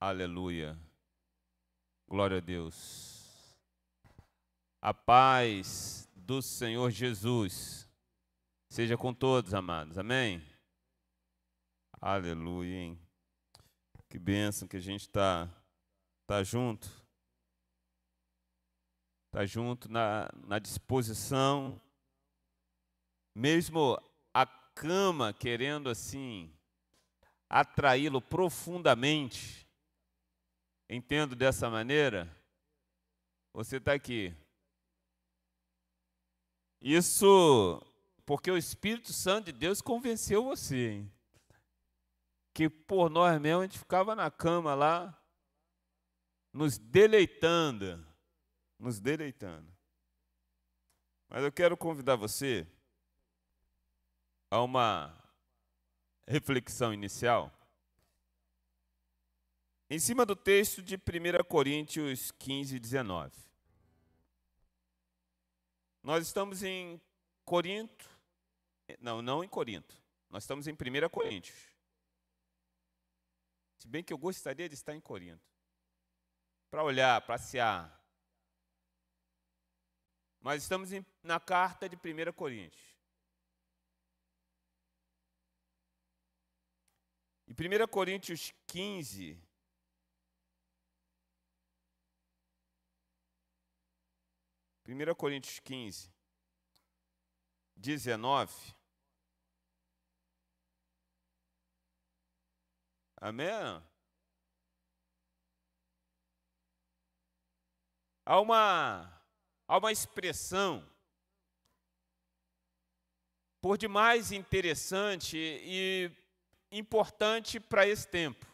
Aleluia. Glória a Deus. A paz do Senhor Jesus seja com todos, amados. Amém? Aleluia, hein? Que bênção que a gente tá junto. Tá junto na disposição. Mesmo a cama querendo assim atraí-lo profundamente. Entendo dessa maneira? Você está aqui. Isso porque o Espírito Santo de Deus convenceu você, hein? Que por nós mesmos a gente ficava na cama lá, nos deleitando. Nos deleitando. Mas eu quero convidar você a uma reflexão inicial em cima do texto de 1 Coríntios 15, 19. Nós estamos em Corinto, não em Corinto, nós estamos em 1 Coríntios. Se bem que eu gostaria de estar em Corinto, para olhar, passear. Mas estamos na carta de 1 Coríntios. Em 1 Coríntios 15, Primeira Coríntios 15, 19. Amém? Há uma expressão por demais interessante e importante para esse tempo,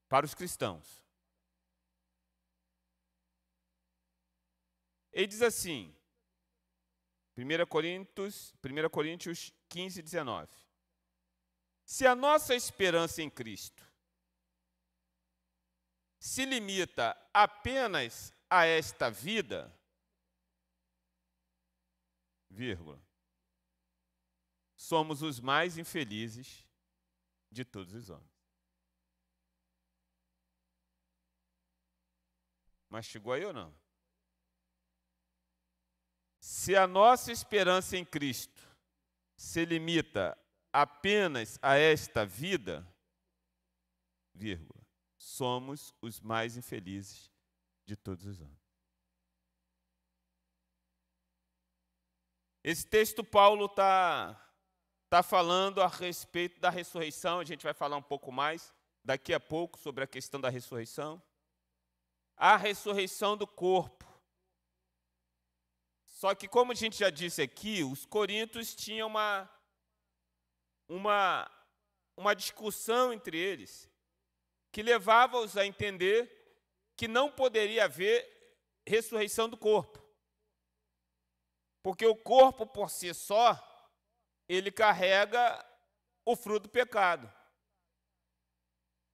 para os cristãos. Ele diz assim, 1 Coríntios 15, 19. Se a nossa esperança em Cristo se limita apenas a esta vida, vírgula, somos os mais infelizes de todos os homens. Mastigou aí ou não? Se a nossa esperança em Cristo se limita apenas a esta vida, vírgula, somos os mais infelizes de todos os homens. Esse texto Paulo está falando a respeito da ressurreição, a gente vai falar um pouco mais daqui a pouco sobre a questão da ressurreição. A ressurreição do corpo. Só que, como a gente já disse aqui, os coríntios tinham uma discussão entre eles que levava-os a entender que não poderia haver ressurreição do corpo. Porque o corpo, por si só, ele carrega o fruto do pecado.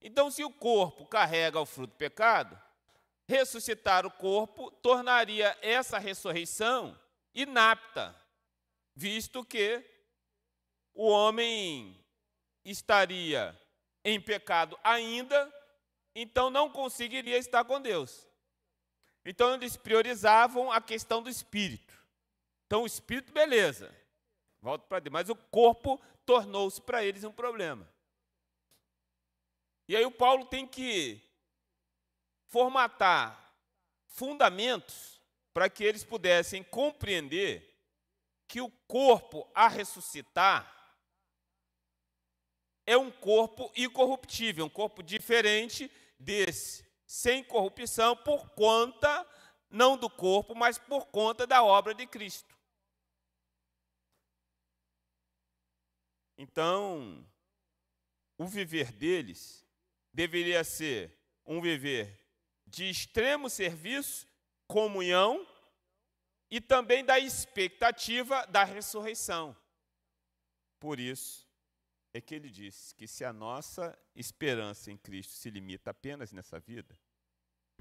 Então, se o corpo carrega o fruto do pecado, ressuscitar o corpo tornaria essa ressurreição inapta, visto que o homem estaria em pecado ainda, então não conseguiria estar com Deus. Então eles priorizavam a questão do espírito. Então o espírito, beleza, volta para Deus, mas o corpo tornou-se para eles um problema. E aí o Paulo tem que formatar fundamentos para que eles pudessem compreender que o corpo a ressuscitar é um corpo incorruptível, um corpo diferente desse, sem corrupção, por conta, não do corpo, mas por conta da obra de Cristo. Então, o viver deles deveria ser um viver de extremo serviço, comunhão e também da expectativa da ressurreição. Por isso é que ele disse que se a nossa esperança em Cristo se limita apenas nessa vida,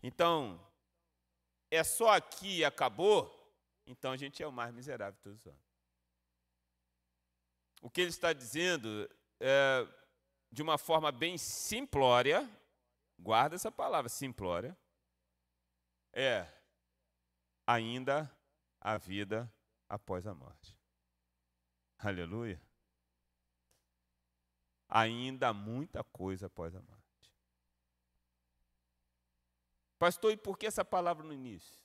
então é só aqui e acabou, então a gente é o mais miserável de todos os homens. O que ele está dizendo é, de uma forma bem simplória, Guarda essa palavra, simplória. É ainda a vida após a morte. Aleluia. Ainda há muita coisa após a morte. Pastor, e por que essa palavra no início?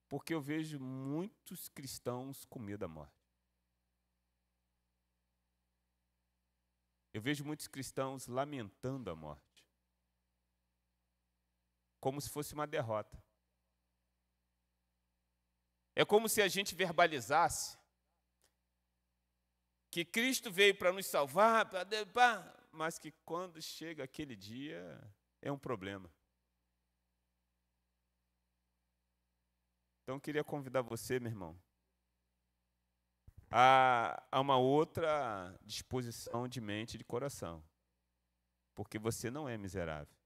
Porque eu vejo muitos cristãos com medo da morte. Eu vejo muitos cristãos lamentando a morte, como se fosse uma derrota. É como se a gente verbalizasse que Cristo veio para nos salvar, mas que quando chega aquele dia é um problema. Então eu queria convidar você, meu irmão, a uma outra disposição de mente e de coração, porque você não é miserável.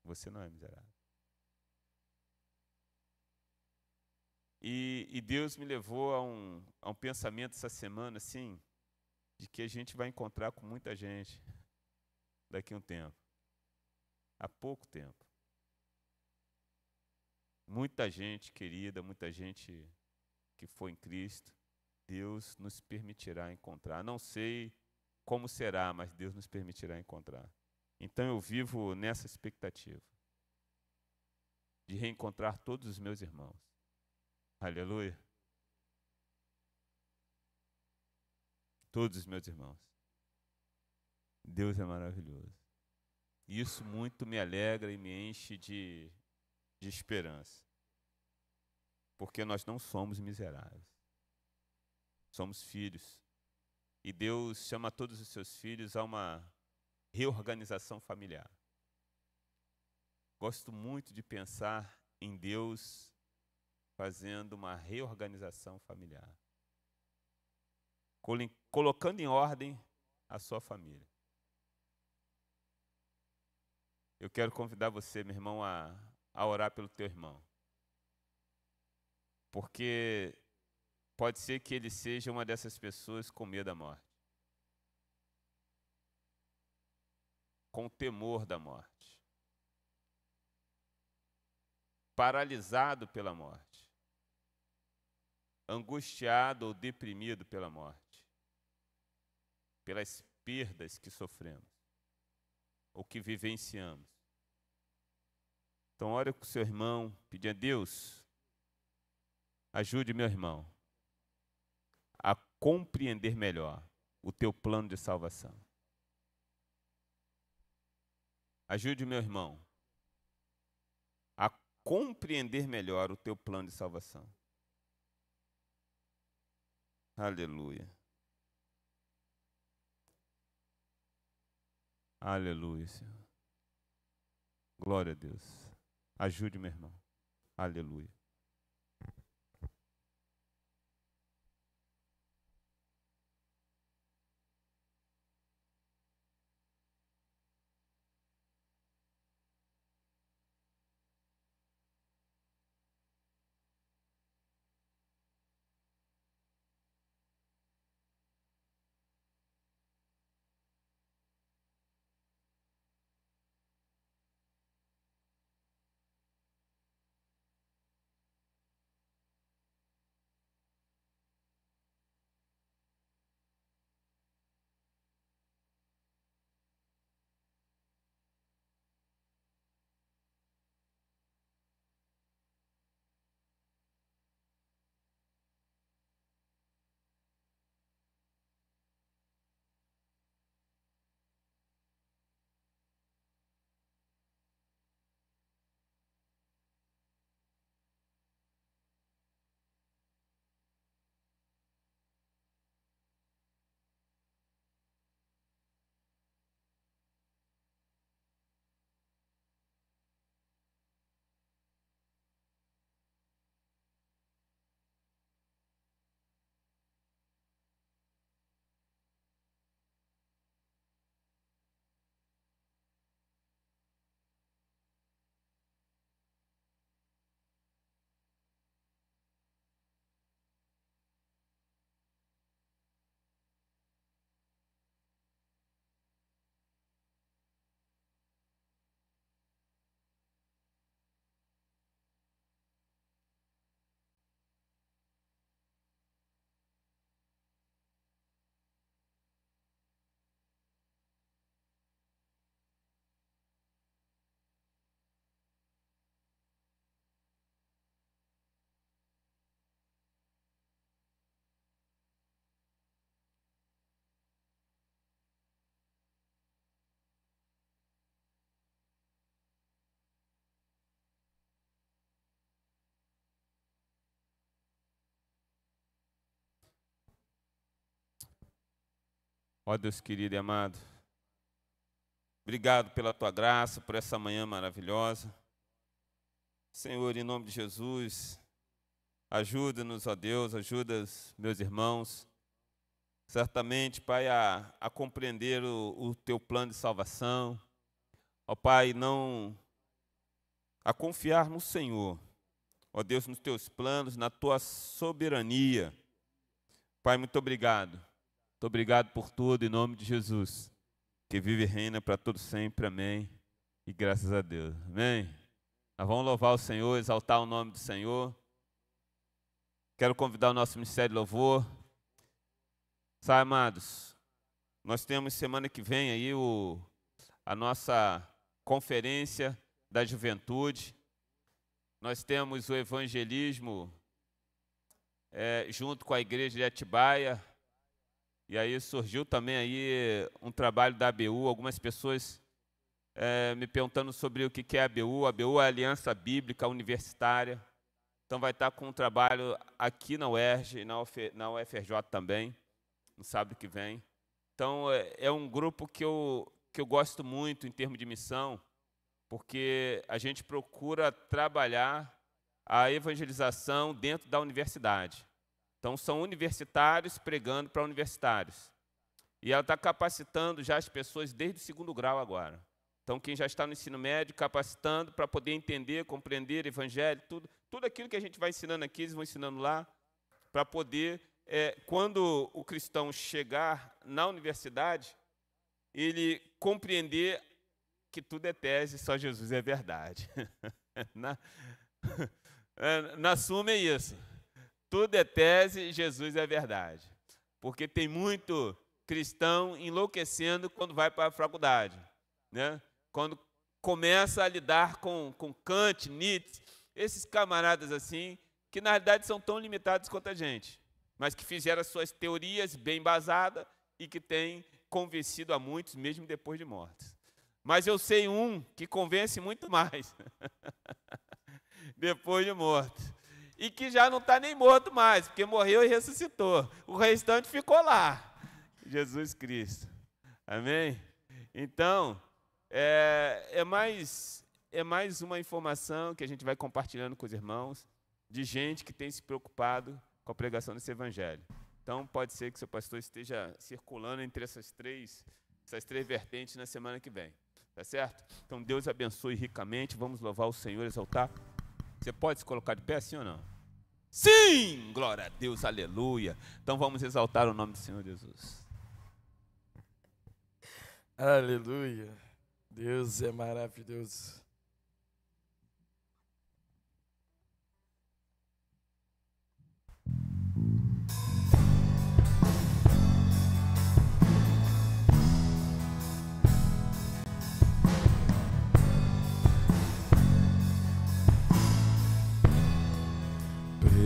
Você não é miserável. E Deus me levou a um pensamento essa semana, assim, de que a gente vai encontrar com muita gente daqui a um tempo. Há pouco tempo. Muita gente querida, muita gente que foi em Cristo, Deus nos permitirá encontrar. Não sei como será, mas Deus nos permitirá encontrar. Então eu vivo nessa expectativa de reencontrar todos os meus irmãos. Aleluia. Todos os meus irmãos. Deus é maravilhoso. Isso muito me alegra e me enche de esperança. Porque nós não somos miseráveis. Somos filhos. E Deus chama todos os seus filhos a uma reorganização familiar. Gosto muito de pensar em Deus fazendo uma reorganização familiar. Colocando em ordem a sua família. Eu quero convidar você, meu irmão, a orar pelo teu irmão. Porque pode ser que ele seja uma dessas pessoas com medo da morte. Com temor da morte. Paralisado pela morte. Angustiado ou deprimido pela morte. Pelas perdas que sofremos. Ou que vivenciamos. Então, ore com o seu irmão, pedindo a Deus, ajude meu irmão a compreender melhor o teu plano de salvação. Ajude meu irmão a compreender melhor o teu plano de salvação. Aleluia. Aleluia, Senhor. Glória a Deus. Ajude meu irmão. Aleluia. Ó Deus querido e amado, obrigado pela tua graça, por essa manhã maravilhosa. Senhor, em nome de Jesus, ajuda-nos, ó Deus, ajuda meus irmãos, certamente, Pai, a compreender o teu plano de salvação. Ó Pai, a confiar no Senhor, ó Deus, nos teus planos, na tua soberania. Pai, muito obrigado. Muito obrigado por tudo, em nome de Jesus, que vive e reina para todo sempre. Amém. E graças a Deus. Amém. Nós vamos louvar o Senhor, exaltar o nome do Senhor. Quero convidar o nosso Ministério de Louvor. Sabe, amados, nós temos semana que vem aí a nossa conferência da juventude. Nós temos o evangelismo junto com a igreja de Atibaia. E aí surgiu também aí um trabalho da ABU, algumas pessoas me perguntando sobre o que é a ABU. A ABU é a Aliança Bíblica Universitária. Então vai estar com um trabalho aqui na UERJ e na UFRJ também, no sábado que vem. Então é um grupo que eu gosto muito em termos de missão, porque a gente procura trabalhar a evangelização dentro da universidade. Então, são universitários pregando para universitários. E ela está capacitando já as pessoas desde o 2º grau agora. Então, quem já está no ensino médio, capacitando para poder entender, compreender o evangelho, tudo aquilo que a gente vai ensinando aqui, eles vão ensinando lá, para poder, quando o cristão chegar na universidade, ele compreender que tudo é tese, só Jesus é verdade. Na suma é isso. Tudo é tese, Jesus é verdade. Porque tem muito cristão enlouquecendo quando vai para a faculdade, né? Quando começa a lidar com Kant, Nietzsche, esses camaradas assim, que na realidade são tão limitados quanto a gente, mas que fizeram as suas teorias bem embasadas e que têm convencido a muitos, mesmo depois de mortos. Mas eu sei um que convence muito mais depois de morto. E que já não está nem morto mais, porque morreu e ressuscitou. O restante ficou lá. Jesus Cristo. Amém? Então, é mais uma informação que a gente vai compartilhando com os irmãos, de gente que tem se preocupado com a pregação desse evangelho. Então, pode ser que o seu pastor esteja circulando entre essas três vertentes na semana que vem. Tá certo? Então, Deus abençoe ricamente. Vamos louvar o Senhor, exaltar. Você pode se colocar de pé, sim ou não? Sim! Glória a Deus, aleluia. Então vamos exaltar o nome do Senhor Jesus. Aleluia. Deus é maravilhoso.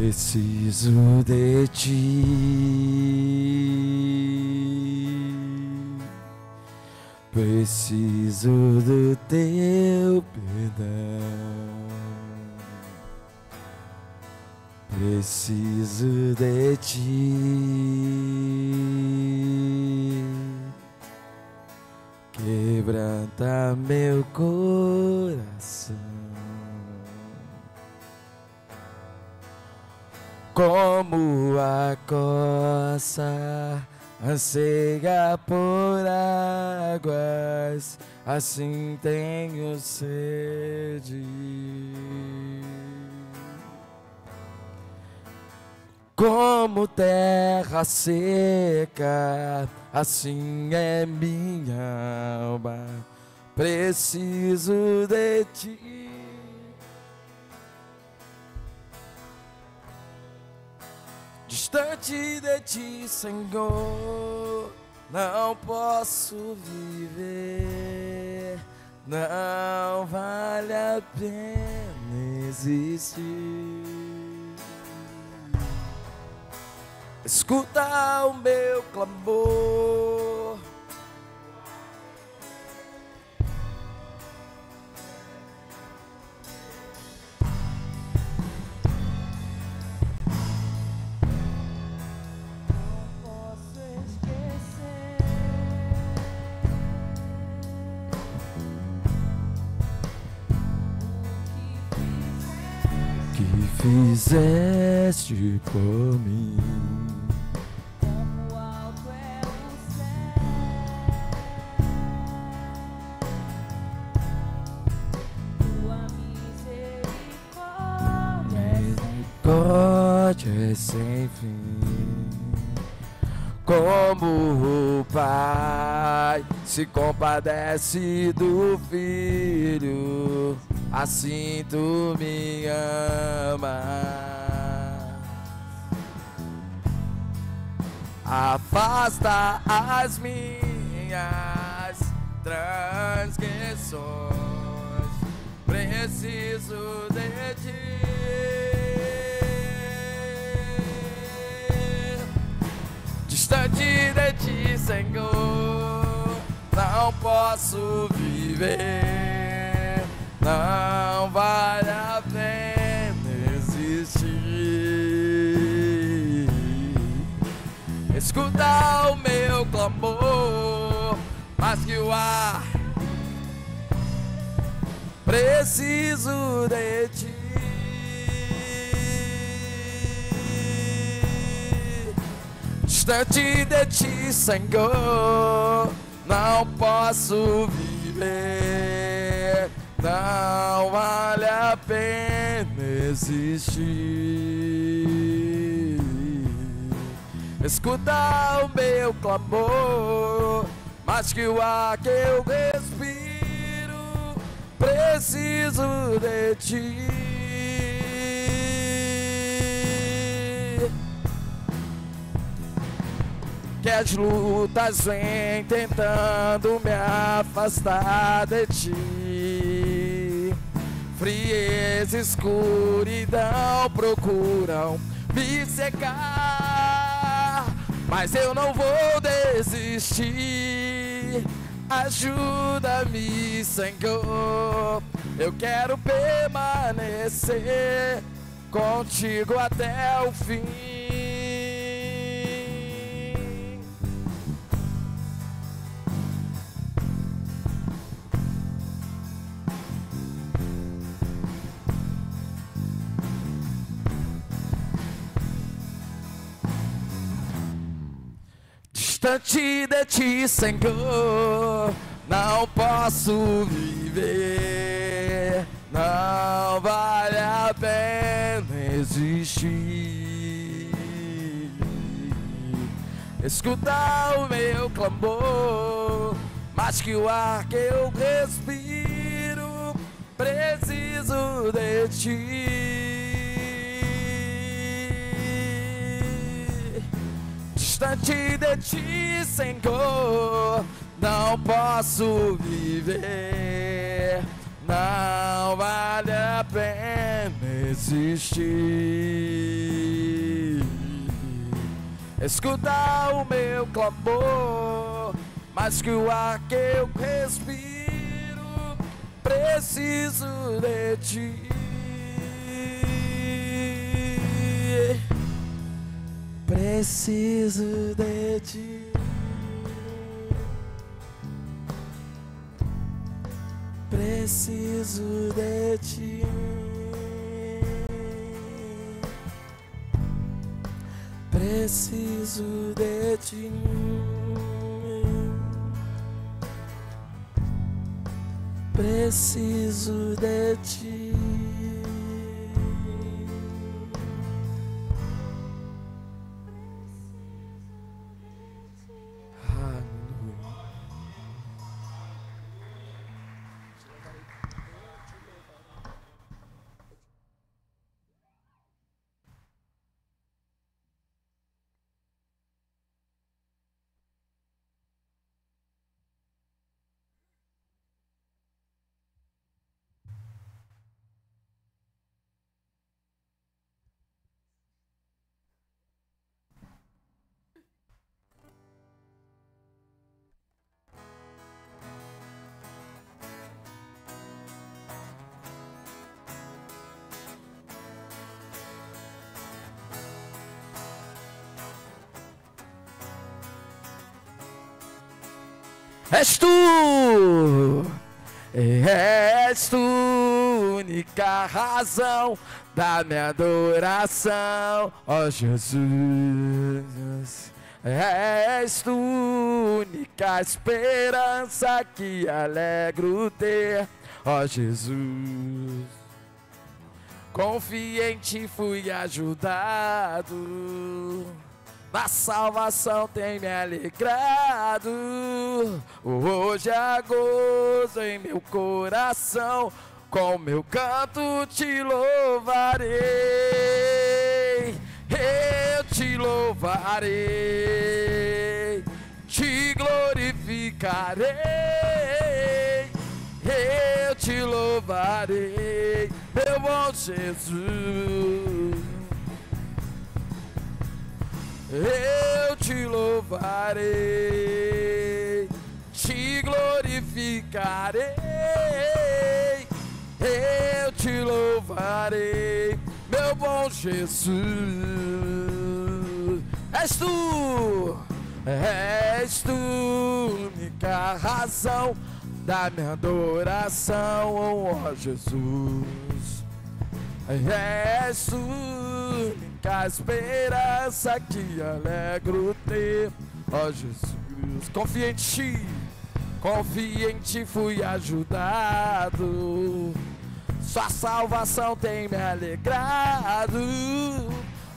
Preciso de ti, preciso do teu perdão, preciso de ti, quebranta meu coração. Como a coça anseia por águas, assim tenho sede. Como terra seca, assim é minha alma, preciso de ti. Distante de ti, Senhor, não posso viver, não vale a pena existir. Escuta o meu clamor, não posso esquecer fizeste por mim. Como alto é o céu, tua misericórdia Misericórdia é sem fim. Como o Pai se compadece do Filho, assim tu me amas. Afasta as minhas transgressões, preciso de ti. Distante de ti, Senhor, não posso viver, não vale a pena existir. Escuta o meu clamor, mais que o ar, preciso de ti. Distante de ti, Senhor, não posso viver, não vale a pena existir. Escuta o meu clamor, mais que o ar que eu respiro, preciso de ti. Que as lutas vêm tentando me afastar de ti, frieza e escuridão procuram me cegar, mas eu não vou desistir. Ajuda-me, Senhor, eu quero permanecer contigo até o fim. Distante de ti, Senhor, não posso viver, não vale a pena existir. Escuta o meu clamor, mais que o ar que eu respiro, preciso de ti. Distante de ti, Senhor, não posso viver, não vale a pena existir. Escuta o meu clamor, mais que o ar que eu respiro, preciso de ti. Preciso de ti. Preciso de ti. Preciso de ti. Preciso de ti. És tu única razão da minha adoração, ó Jesus. És tu, única esperança que alegro ter, ó Jesus. Confiante fui ajudado, na salvação tem me alegrado. Hoje há gozo em meu coração, com meu canto te louvarei. Eu te louvarei, te glorificarei. Eu te louvarei, meu bom Jesus. Eu te louvarei, te glorificarei. Eu te louvarei, meu bom Jesus. És tu, única razão da minha adoração, ó Jesus. És tu, única esperança que alegro ter, ó Jesus. Confia em ti fui ajudado, sua salvação tem me alegrado.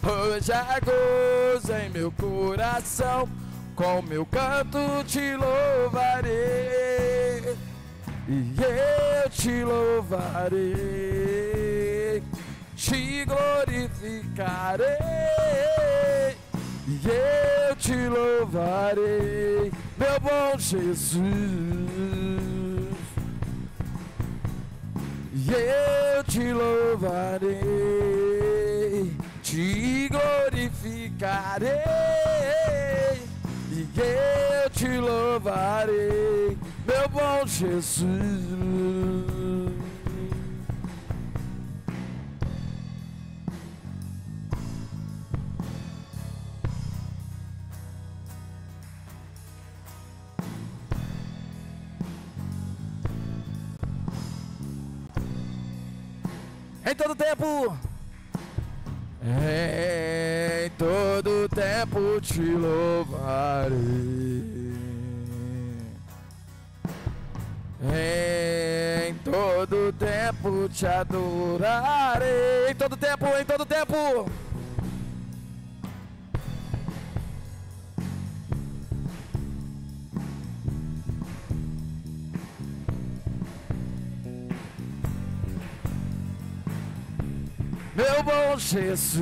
Hoje há gozo em meu coração, com meu canto te louvarei. E eu te louvarei, te glorificarei. E eu te louvarei, meu bom Jesus. E eu te louvarei, te glorificarei. E eu te louvarei, meu bom Jesus. Em todo tempo, em todo tempo te louvarei. Em todo tempo te adorarei. Em todo tempo, em todo tempo. Meu bom Jesus,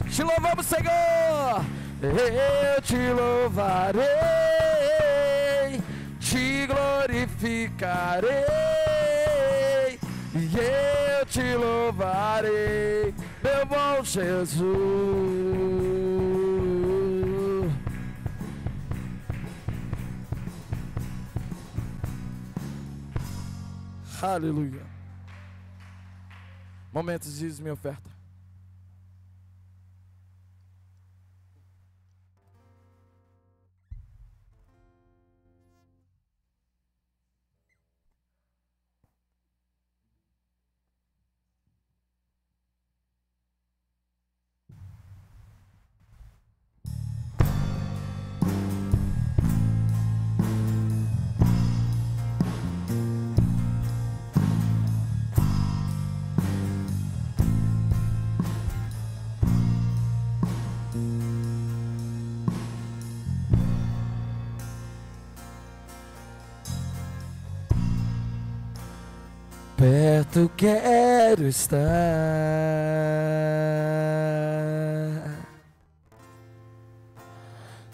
te louvamos, Senhor. Eu te louvarei, te glorificarei. E eu te louvarei, meu bom Jesus. Aleluia. Momentos diz minha oferta. Perto quero estar,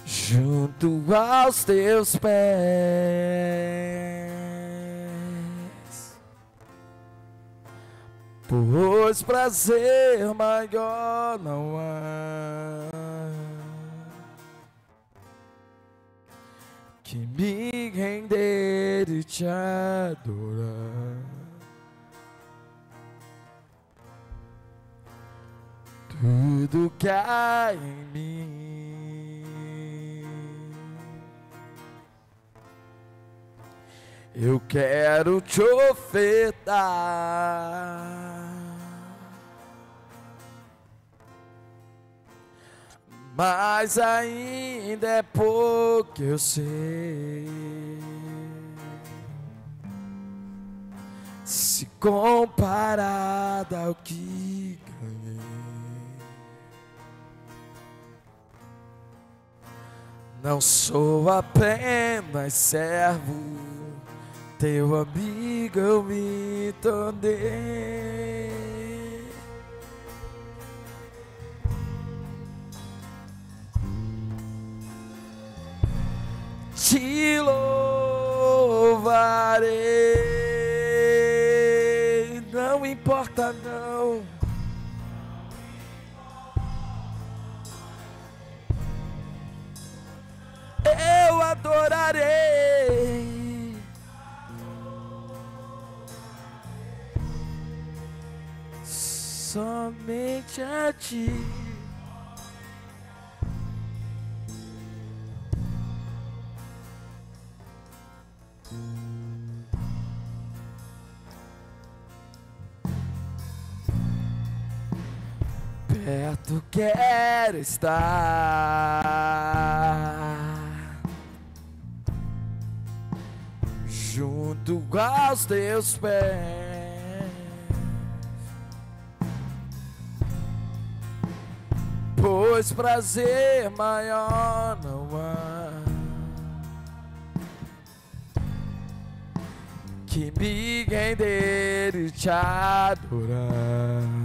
junto aos teus pés, pois prazer maior não há que me render e te adorar. Tudo que há em mim eu quero te ofertar. Mas ainda é pouco, eu sei. Se comparado ao que ganhei, não sou apenas servo, teu amigo eu me tornei. Te louvarei, não importa não. Eu adorarei. Somente a ti. Perto quero estar, junto aos teus pés, pois prazer maior não há que me render e te adorar.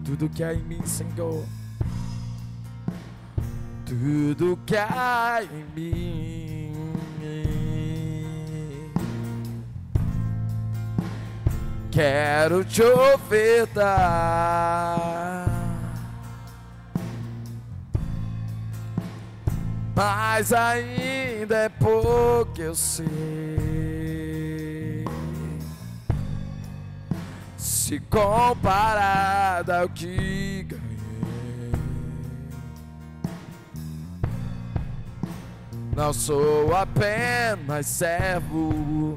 Tudo que há em mim, Senhor, tudo que há em mim, quero te ofertar. Mas ainda é pouco, eu sei. Se comparado ao que ganhei, não sou apenas servo,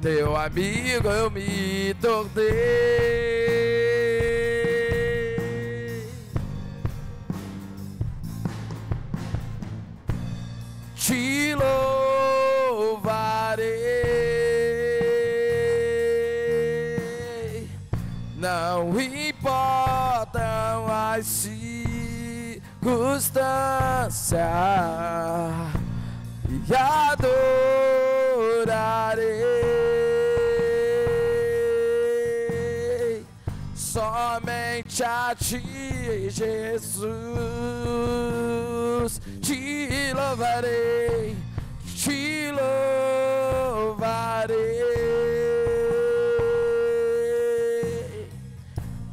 teu amigo eu me tornei. Te louvarei, não importam as circunstâncias, e adorarei somente a ti, Jesus. Te louvarei, te louvarei,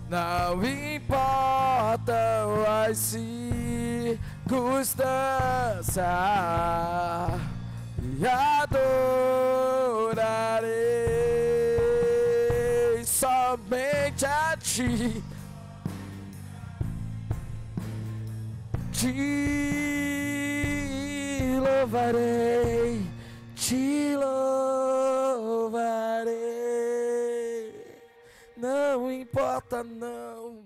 não importam as circunstâncias, e adorarei somente a ti. Te louvarei, te louvarei, não importa não.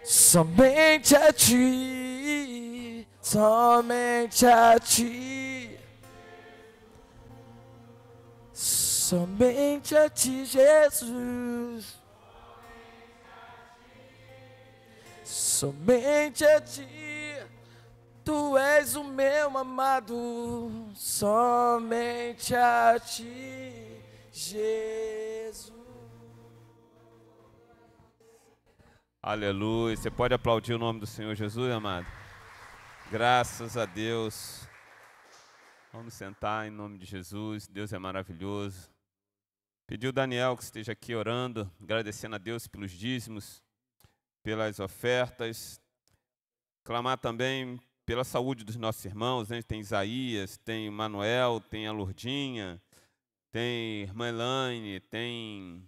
Somente a ti, somente a ti, somente a ti, Jesus. Somente a ti, tu és o meu amado, somente a ti, Jesus. Aleluia. Você pode aplaudir o nome do Senhor Jesus, amado? Graças a Deus. Vamos sentar em nome de Jesus. Deus é maravilhoso. Pediu o Daniel que esteja aqui orando, agradecendo a Deus pelos dízimos, pelas ofertas. Clamar também pela saúde dos nossos irmãos, né? Tem Isaías, tem Manuel, tem a Lourdinha, tem irmã Elaine, tem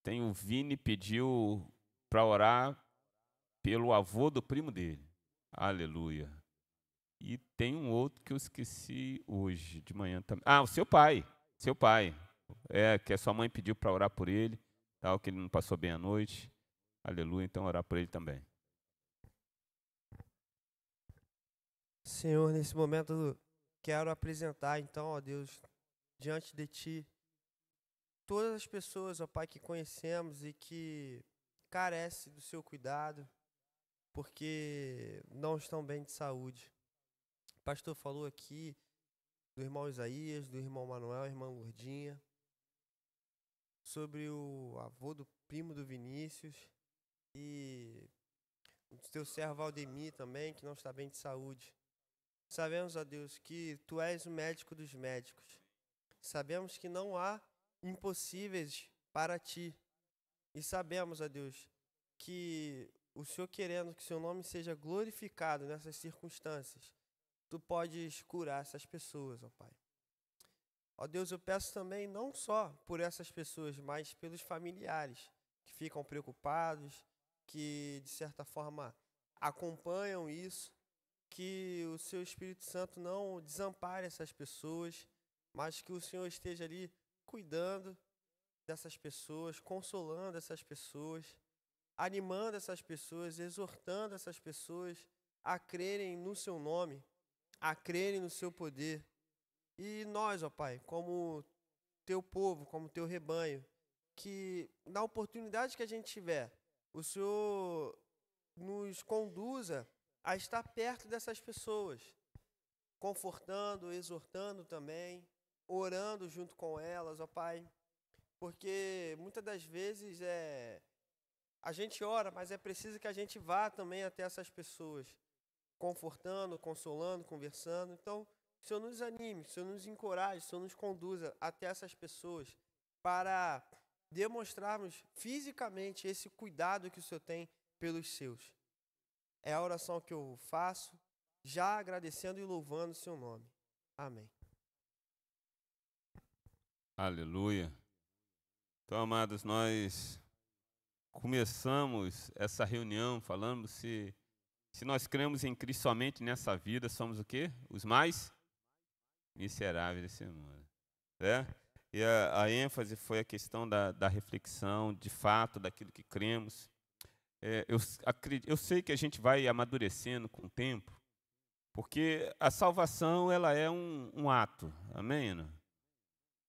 Tem o Vini pediu para orar pelo avô do primo dele. Aleluia. E tem um outro que eu esqueci hoje, de manhã também. Ah, o seu pai. Seu pai. Que a sua mãe pediu para orar por ele, tal, que ele não passou bem a noite. Aleluia, então orar por ele também. Senhor, nesse momento quero apresentar, então, ó Deus, diante de Ti, todas as pessoas, ó Pai, que conhecemos e que carecem do Seu cuidado, porque não estão bem de saúde. O pastor falou aqui do irmão Isaías, do irmão Manuel, irmã Lourdinha, sobre o avô do primo do Vinícius e o teu servo Valdemir também, que não está bem de saúde. Sabemos, ó Deus, que Tu és o médico dos médicos. Sabemos que não há impossíveis para Ti. E sabemos, ó Deus, que o Senhor querendo que Seu nome seja glorificado nessas circunstâncias, Tu podes curar essas pessoas, ó Pai. Ó Deus, eu peço também não só por essas pessoas, mas pelos familiares que ficam preocupados, que de certa forma acompanham isso, que o Seu Espírito Santo não desampare essas pessoas, mas que o Senhor esteja ali cuidando dessas pessoas, consolando essas pessoas, animando essas pessoas, exortando essas pessoas a crerem no Seu nome, a crerem no Seu poder. E nós, ó Pai, como Teu povo, como Teu rebanho, que na oportunidade que a gente tiver, o Senhor nos conduza a estar perto dessas pessoas, confortando, exortando também, orando junto com elas, ó Pai, porque muitas das vezes a gente ora, mas é preciso que a gente vá também até essas pessoas, confortando, consolando, conversando. Então, o Senhor nos anime, o Senhor nos encoraje, o Senhor nos conduza até essas pessoas para demonstrarmos fisicamente esse cuidado que o Senhor tem pelos seus. É a oração que eu faço, já agradecendo e louvando o Seu nome. Amém. Aleluia. Então, amados, nós começamos essa reunião falando se nós cremos em Cristo somente nessa vida, somos o quê? Os mais miseráveis desse mundo. E a ênfase foi a questão da reflexão, de fato, daquilo que cremos. Eu sei que a gente vai amadurecendo com o tempo, porque a salvação ela é um ato. Amém? Não?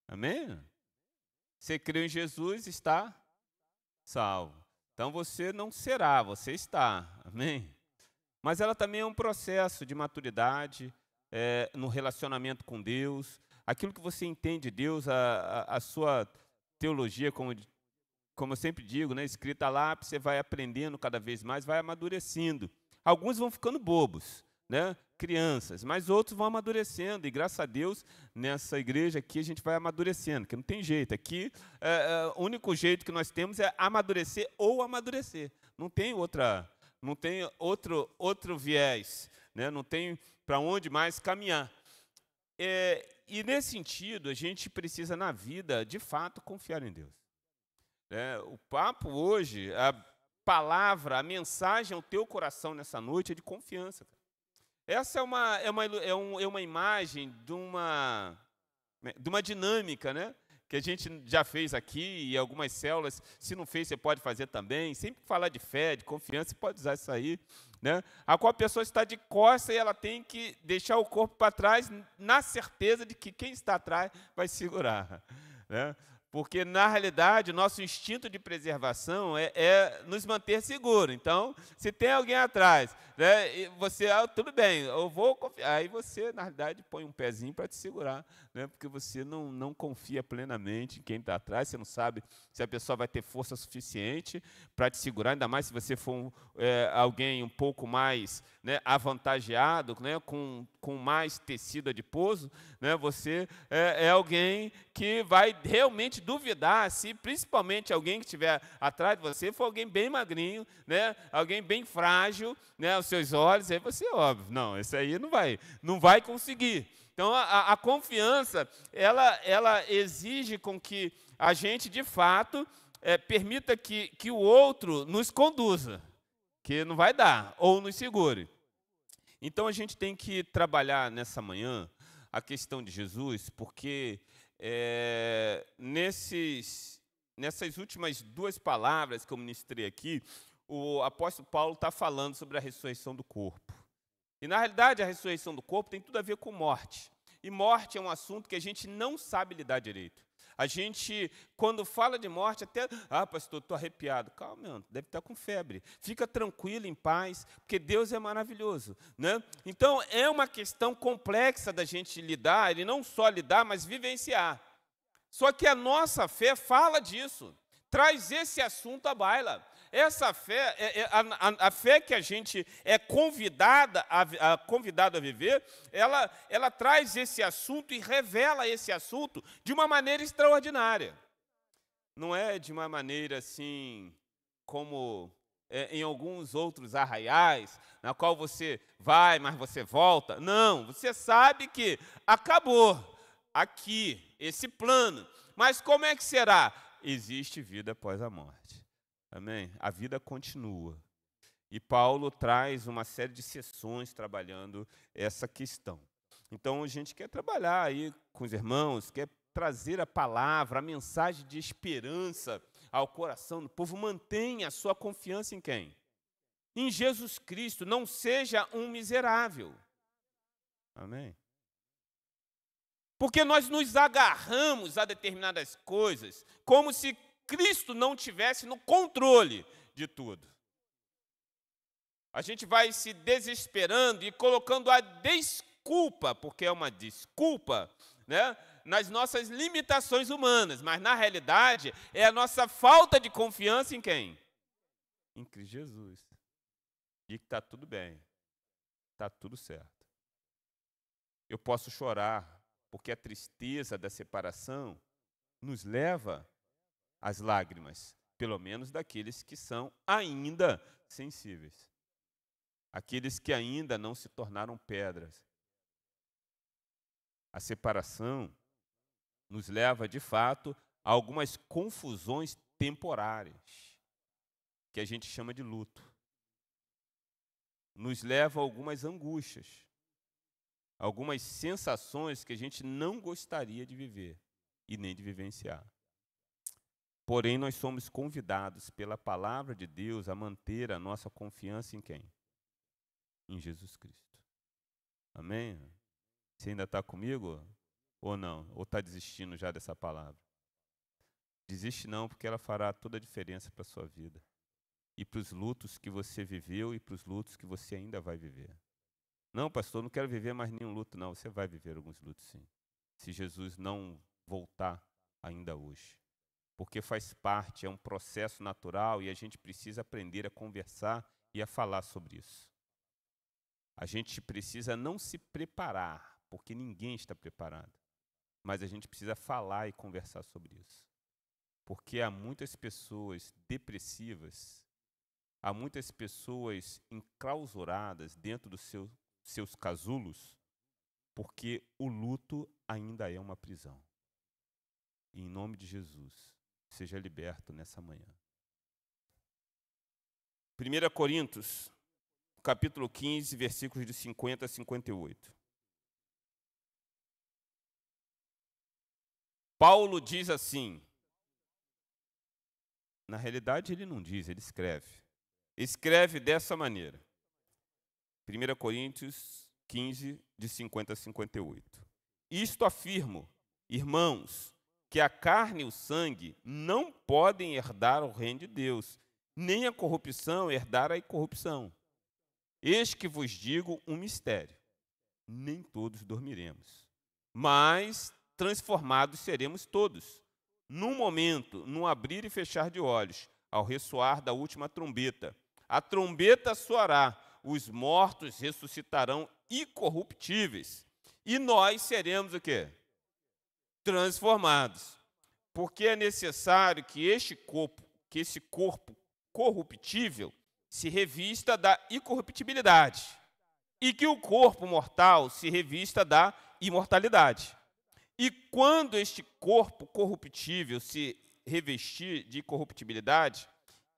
Amém? Você creu em Jesus, está salvo. Então você não será, você está. Amém? Mas ela também é um processo de maturidade no relacionamento com Deus. Aquilo que você entende de Deus, a sua teologia, como eu sempre digo, né, escrita lá, você vai aprendendo cada vez mais, vai amadurecendo. Alguns vão ficando bobos, né, crianças, mas outros vão amadurecendo. E graças a Deus, nessa igreja aqui, a gente vai amadurecendo, que não tem jeito. Aqui, o único jeito que nós temos é amadurecer ou amadurecer. Não tem outro viés, né, não tem para onde mais caminhar. E nesse sentido, a gente precisa, na vida, de fato, confiar em Deus. O papo hoje, a palavra, a mensagem ao teu coração nessa noite é de confiança. Essa é uma imagem de uma dinâmica, né, que a gente já fez aqui e algumas células. Se não fez, você pode fazer também. Sempre que falar de fé, de confiança, você pode usar isso aí, né? A qual a pessoa está de costas e ela tem que deixar o corpo para trás na certeza de que quem está atrás vai segurar, né? Porque, na realidade, o nosso instinto de preservação é nos manter seguro. Então, se tem alguém atrás, né, e você, tudo bem, eu vou confiar. Aí você, na realidade, põe um pezinho para te segurar, né, porque você não confia plenamente em quem está atrás, você não sabe se a pessoa vai ter força suficiente para te segurar, ainda mais se você for alguém um pouco mais, né, avantageado, né, com mais tecido adiposo, né, você é alguém que vai realmente duvidar se principalmente alguém que estiver atrás de você for alguém bem magrinho, né, alguém bem frágil, né, aos seus olhos, aí você, óbvio, não, esse aí não vai conseguir. Então, a confiança, ela exige com que a gente, de fato, permita que o outro nos conduza, que não vai dar, ou nos segure. Então, a gente tem que trabalhar nessa manhã a questão de Jesus, porque nessas últimas 2 palavras que eu ministrei aqui, o apóstolo Paulo está falando sobre a ressurreição do corpo. E, na realidade, a ressurreição do corpo tem tudo a ver com morte. E morte é um assunto que a gente não sabe lidar direito. A gente, quando fala de morte, até... pastor, estou arrepiado. Calma, meu, deve estar com febre. Fica tranquilo, em paz, porque Deus é maravilhoso, né? Então, é uma questão complexa da gente lidar, e não só lidar, mas vivenciar. Só que a nossa fé fala disso, traz esse assunto à baila. Essa fé, a fé que a gente é convidado a viver, ela traz esse assunto e revela esse assunto de uma maneira extraordinária. Não é de uma maneira assim, como em alguns outros arraiais, na qual você vai, mas você volta. Não, você sabe que acabou aqui, esse plano. Mas como é que será? Existe vida após a morte. Amém? A vida continua. E Paulo traz uma série de sessões trabalhando essa questão. Então, a gente quer trabalhar aí com os irmãos, quer trazer a palavra, a mensagem de esperança ao coração do povo. Mantenha a sua confiança em quem? Em Jesus Cristo. Não seja um miserável. Amém? Porque nós nos agarramos a determinadas coisas como se Cristo não tivesse no controle de tudo. A gente vai se desesperando e colocando a desculpa, porque é uma desculpa, né, nas nossas limitações humanas, mas na realidade é a nossa falta de confiança em quem? Em Cristo Jesus. E que está tudo bem, está tudo certo. Eu posso chorar, porque a tristeza da separação nos leva às lágrimas, pelo menos daqueles que são ainda sensíveis. Aqueles que ainda não se tornaram pedras. A separação nos leva, de fato, a algumas confusões temporárias, que a gente chama de luto. Nos leva a algumas angústias, algumas sensações que a gente não gostaria de viver e nem de vivenciar. Porém, nós somos convidados pela palavra de Deus a manter a nossa confiança em quem? Em Jesus Cristo. Amém? Você ainda está comigo ou não? Ou está desistindo já dessa palavra? Desiste não, porque ela fará toda a diferença para a sua vida. E para os lutos que você viveu e para os lutos que você ainda vai viver. Não, pastor, não quero viver mais nenhum luto, não. Você vai viver alguns lutos, sim. Se Jesus não voltar ainda hoje. Porque faz parte, é um processo natural e a gente precisa aprender a conversar e a falar sobre isso. A gente precisa não se preparar, porque ninguém está preparado, mas a gente precisa falar e conversar sobre isso. Porque há muitas pessoas depressivas, há muitas pessoas enclausuradas dentro dos seus casulos, porque o luto ainda é uma prisão. E em nome de Jesus, seja liberto nessa manhã. 1 Coríntios, capítulo 15, versículos de 50 a 58. Paulo diz assim, na realidade ele não diz, ele escreve. Escreve dessa maneira. 1 Coríntios 15, de 50 a 58. Isto afirmo, irmãos, que a carne e o sangue não podem herdar o reino de Deus, nem a corrupção herdar a incorrupção. Eis que vos digo um mistério. Nem todos dormiremos, mas transformados seremos todos. Num momento, num abrir e fechar de olhos, ao ressoar da última trombeta. A trombeta soará, os mortos ressuscitarão incorruptíveis. E nós seremos o quê? Transformados. Porque é necessário que esse corpo corruptível se revista da incorruptibilidade e que o corpo mortal se revista da imortalidade. E quando este corpo corruptível se revestir de incorruptibilidade,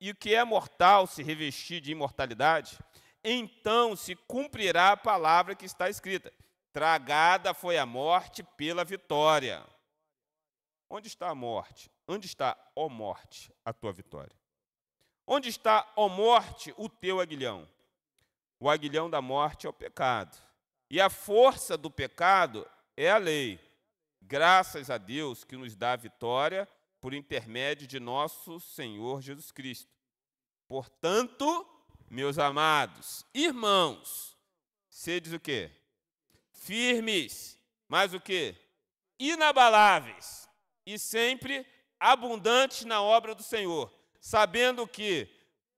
e o que é mortal se revestir de imortalidade, então se cumprirá a palavra que está escrita: tragada foi a morte pela vitória. Onde está a morte? Onde está, ó morte, a tua vitória? Onde está, ó morte, o teu aguilhão? O aguilhão da morte é o pecado, e a força do pecado é a lei. Graças a Deus que nos dá a vitória por intermédio de nosso Senhor Jesus Cristo. Portanto, meus amados irmãos, sedes o quê? Firmes, mas o quê? Inabaláveis, e sempre abundantes na obra do Senhor, sabendo que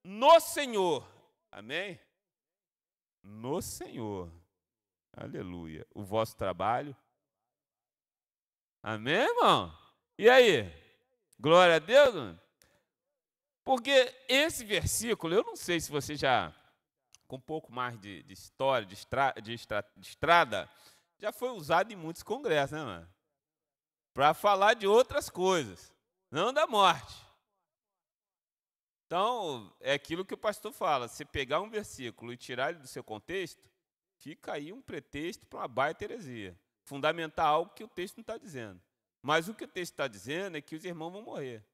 no Senhor, amém? No Senhor, aleluia, o vosso trabalho, amém, irmão? E aí? Glória a Deus, mano? Porque esse versículo, eu não sei se você já, com um pouco mais de história, de estrada, já foi usado em muitos congressos, né, mano? Para falar de outras coisas, não da morte. Então, é aquilo que o pastor fala, se pegar um versículo e tirar ele do seu contexto, fica aí um pretexto para uma baita heresia, fundamentar algo que o texto não está dizendo. Mas o que o texto está dizendo é que os irmãos vão morrer.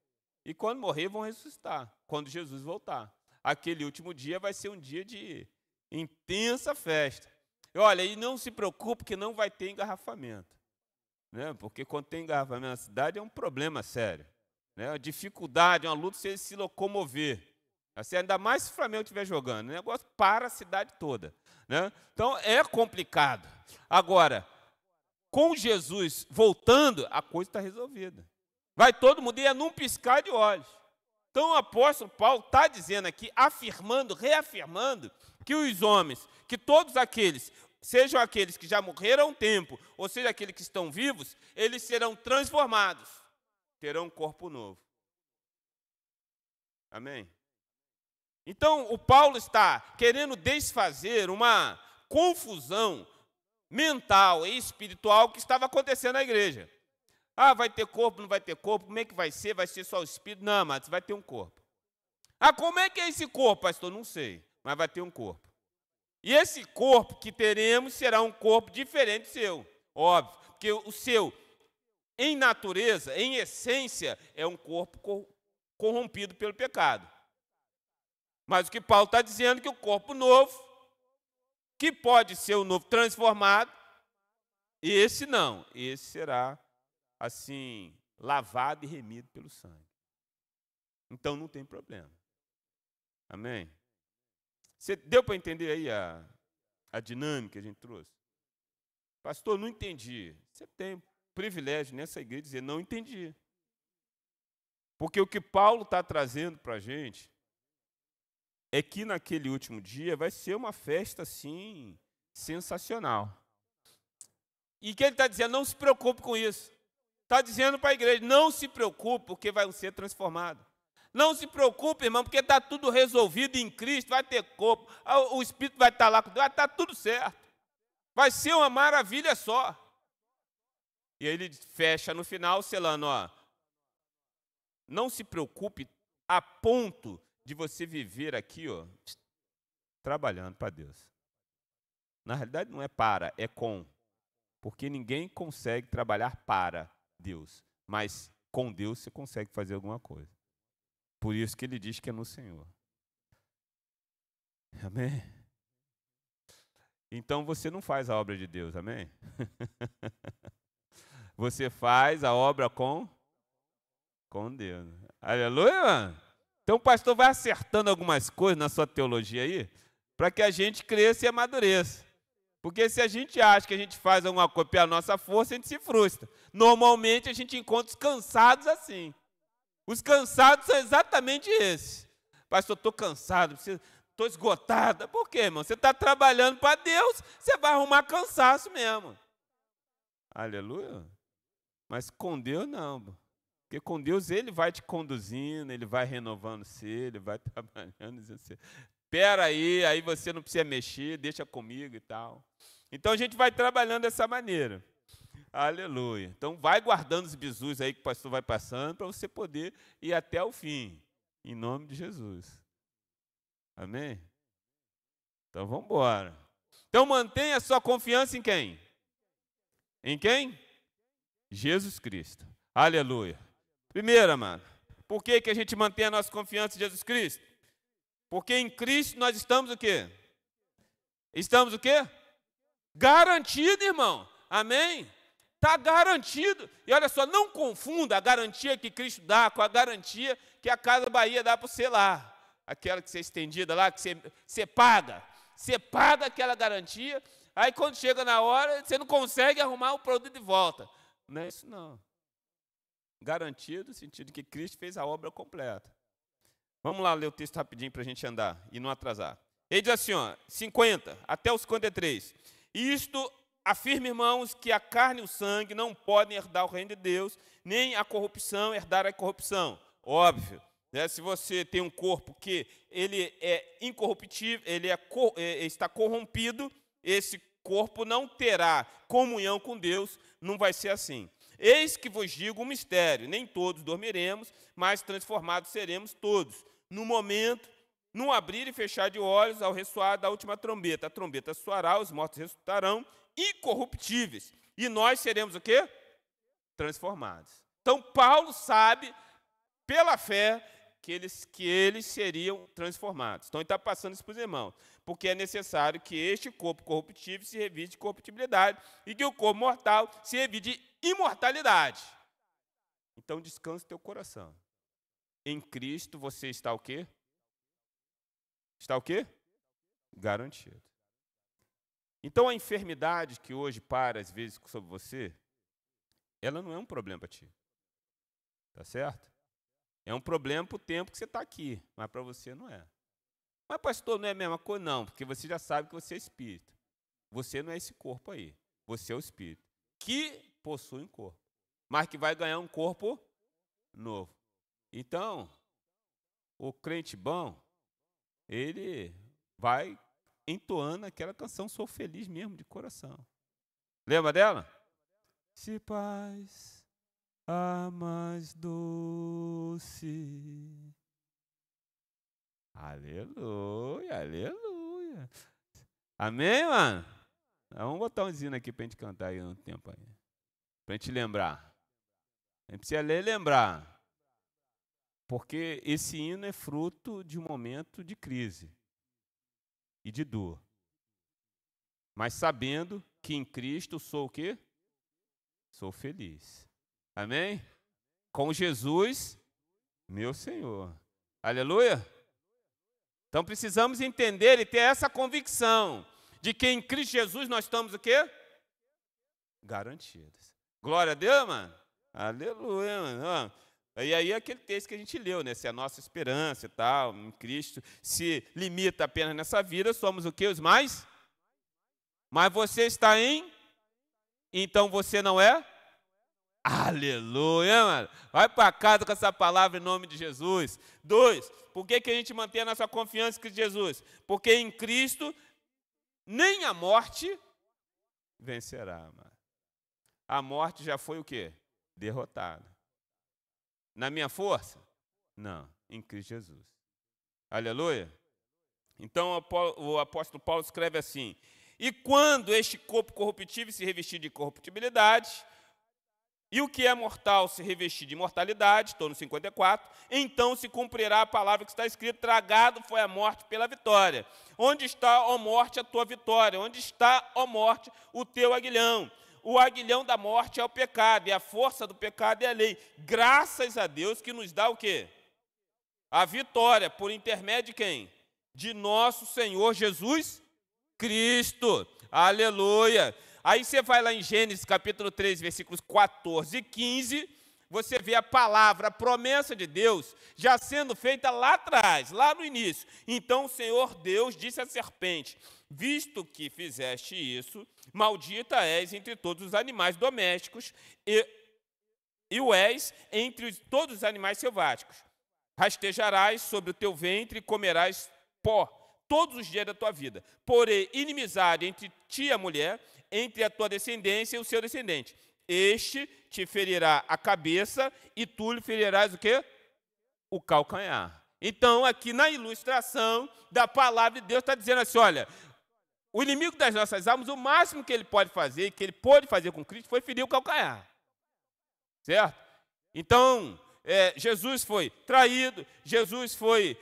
E quando morrer, vão ressuscitar, quando Jesus voltar. Aquele último dia vai ser um dia de intensa festa. E olha, e não se preocupe que não vai ter engarrafamento. Né? Porque quando tem engarrafamento na cidade é um problema sério. Né? Uma dificuldade, uma luta você se locomover. Assim, ainda mais se o Flamengo estiver jogando. O negócio para a cidade toda. Né? Então é complicado. Agora, com Jesus voltando, a coisa está resolvida. Vai todo mundo, e é num piscar de olhos. Então o apóstolo Paulo está dizendo aqui, afirmando, reafirmando, que os homens, que todos aqueles, sejam aqueles que já morreram há um tempo, ou seja, aqueles que estão vivos, eles serão transformados, terão um corpo novo. Amém? Então o Paulo está querendo desfazer uma confusão mental e espiritual que estava acontecendo na igreja. Ah, vai ter corpo, não vai ter corpo, como é que vai ser? Vai ser só o espírito? Não, mas vai ter um corpo. Ah, como é que é esse corpo, pastor? Não sei, mas vai ter um corpo. E esse corpo que teremos será um corpo diferente do seu, óbvio, porque o seu, em natureza, em essência, é um corpo corrompido pelo pecado. Mas o que Paulo está dizendo é que o corpo novo, que pode ser o novo transformado, esse não, esse será assim, lavado e remido pelo sangue. Então não tem problema. Amém? Você deu para entender aí a dinâmica que a gente trouxe? Pastor, não entendi. Você tem privilégio nessa igreja de dizer, não entendi. Porque o que Paulo está trazendo para a gente é que naquele último dia vai ser uma festa, assim, sensacional. E o que ele está dizendo? Não se preocupe com isso. Está dizendo para a igreja, não se preocupe, porque vai ser transformado. Não se preocupe, irmão, porque está tudo resolvido em Cristo, vai ter corpo, o Espírito vai estar lá com Deus, vai estar tudo certo. Vai ser uma maravilha só. E aí ele fecha no final, selando, ó, não se preocupe a ponto de você viver aqui, ó, trabalhando para Deus. Na realidade não é para, é com. Porque ninguém consegue trabalhar para Deus, mas com Deus você consegue fazer alguma coisa. Por isso que ele diz que é no Senhor. Amém? Então você não faz a obra de Deus, amém? Você faz a obra com Deus. Aleluia, mano? Então o pastor vai acertando algumas coisas na sua teologia aí, para que a gente cresça e amadureça. Porque se a gente acha que a gente faz alguma coisa pela nossa força, a gente se frustra. Normalmente a gente encontra os cansados assim. Os cansados são exatamente esses. Pastor, estou cansado, estou esgotada. Por quê, irmão? Você está trabalhando para Deus, você vai arrumar cansaço mesmo. Aleluia. Mas com Deus não. Porque com Deus Ele vai te conduzindo, Ele vai renovando você, Ele vai trabalhando. Espera aí você não precisa mexer, deixa comigo e tal. Então a gente vai trabalhando dessa maneira. Aleluia. Então, vai guardando os bizus aí que o pastor vai passando para você poder ir até o fim. Em nome de Jesus. Amém? Então, vamos embora. Então, mantenha a sua confiança em quem? Em quem? Jesus Cristo. Aleluia. Primeiro, amado, por que a gente mantém a nossa confiança em Jesus Cristo? Porque em Cristo nós estamos o quê? Estamos o quê? Garantido, irmão. Amém? Está garantido. E olha só, não confunda a garantia que Cristo dá com a garantia que a Casa Bahia dá para você lá. Aquela que você é estendida lá, que você paga. Você paga aquela garantia, aí quando chega na hora, você não consegue arrumar o produto de volta. Não é isso, não. Garantido no sentido de que Cristo fez a obra completa. Vamos lá ler o texto rapidinho para a gente andar e não atrasar. Ele diz assim, ó, 50 até o 53. Isto afirma, irmãos, que a carne e o sangue não podem herdar o reino de Deus, nem a corrupção herdar a corrupção. Óbvio, né? Se você tem um corpo que ele é incorruptível, ele está corrompido, esse corpo não terá comunhão com Deus, não vai ser assim. Eis que vos digo um mistério, nem todos dormiremos, mas transformados seremos todos. No momento, num abrir e fechar de olhos, ao ressoar da última trombeta. A trombeta soará, os mortos ressuscitarão, incorruptíveis. E nós seremos o quê? Transformados. Então, Paulo sabe, pela fé, que eles seriam transformados. Então, ele está passando isso para os irmãos. Porque é necessário que este corpo corruptível se reviste de corruptibilidade e que o corpo mortal se reviste de imortalidade. Então, descanse teu coração. Em Cristo você está o quê? Está o quê? Garantido. Então, a enfermidade que hoje para, às vezes, sobre você, ela não é um problema para ti. Tá certo? É um problema para o tempo que você está aqui, mas para você não é. Mas, pastor, não é a mesma coisa? Não, porque você já sabe que você é espírito. Você não é esse corpo aí. Você é o espírito, que possui um corpo, mas que vai ganhar um corpo novo. Então, o crente bom, ele vai entoando aquela canção Sou Feliz mesmo, de coração. Lembra dela? Se paz a mais doce. Aleluia, aleluia. Amém, mano? Vamos botar um hino aqui pra gente cantar aí um tempo aí. Pra gente lembrar. A gente precisa ler e lembrar. Porque esse hino é fruto de um momento de crise e de dor. Mas sabendo que em Cristo sou o quê? Sou feliz. Amém? Com Jesus, meu Senhor. Aleluia? Então precisamos entender e ter essa convicção de que em Cristo Jesus nós estamos o quê? Garantidos. Glória a Deus, mano. Aleluia, mano. E aí aquele texto que a gente leu, né? Se a nossa esperança e tal, em Cristo, se limita apenas nessa vida, somos o quê? Os mais? Mas você está em? Então você não é? Aleluia, mano. Vai para casa com essa palavra em nome de Jesus. 2, por que a gente mantém a nossa confiança em Cristo Jesus? Porque em Cristo nem a morte vencerá, mano. A morte já foi o quê? Derrotada. Na minha força? Não, em Cristo Jesus. Aleluia. Então o apóstolo Paulo escreve assim: e quando este corpo corruptível se revestir de corruptibilidade, e o que é mortal se revestir de imortalidade, estou no 54, então se cumprirá a palavra que está escrita: tragado foi a morte pela vitória. Onde está, ó morte, a tua vitória? Onde está, ó morte, o teu aguilhão? O aguilhão da morte é o pecado, e a força do pecado é a lei. Graças a Deus que nos dá o quê? A vitória, por intermédio de quem? De nosso Senhor Jesus Cristo. Aleluia. Aí você vai lá em Gênesis capítulo 3, versículos 14 e 15, você vê a palavra, a promessa de Deus, já sendo feita lá atrás, lá no início. Então o Senhor Deus disse à serpente: visto que fizeste isso, maldita és entre todos os animais domésticos e o és entre todos os animais selváticos. Rastejarás sobre o teu ventre e comerás pó todos os dias da tua vida. Porém, inimizade entre ti e a mulher, entre a tua descendência e o seu descendente. este te ferirá a cabeça e tu lhe ferirás o quê? O calcanhar. Então, aqui na ilustração da palavra de Deus, está dizendo assim, olha, o inimigo das nossas almas, o máximo que ele pode fazer, que ele pôde fazer com Cristo, foi ferir o calcanhar. Certo? Então, Jesus foi traído, Jesus foi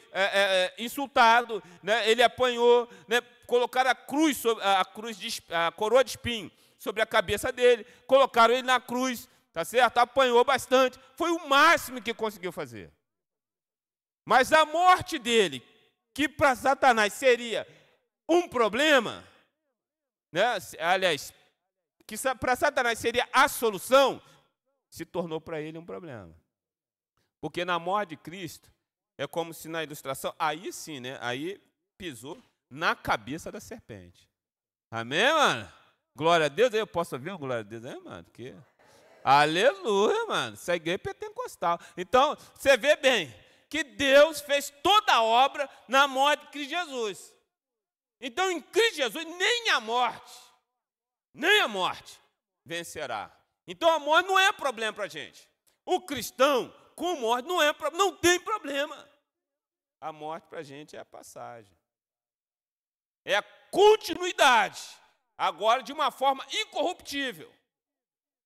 insultado, né? Ele apanhou, né? Colocaram a coroa de espinho sobre a cabeça dele, colocaram ele na cruz, tá certo? Apanhou bastante, foi o máximo que conseguiu fazer. Mas a morte dele, que para Satanás seria um problema, né? Aliás, que para Satanás seria a solução, se tornou para ele um problema. Porque na morte de Cristo, é como se na ilustração, aí sim, né? Aí pisou na cabeça da serpente. Amém, mano? Glória a Deus. Eu posso ouvir uma glória a Deus aí, mano? Que... Aleluia, mano. Isso é igreja pentecostal. Então, você vê bem que Deus fez toda a obra na morte de Cristo Jesus. Então, em Cristo Jesus, nem a morte vencerá. Então, a morte não é problema para a gente. O cristão, com morte, não tem problema. A morte para a gente é a passagem. É a continuidade, agora de uma forma incorruptível.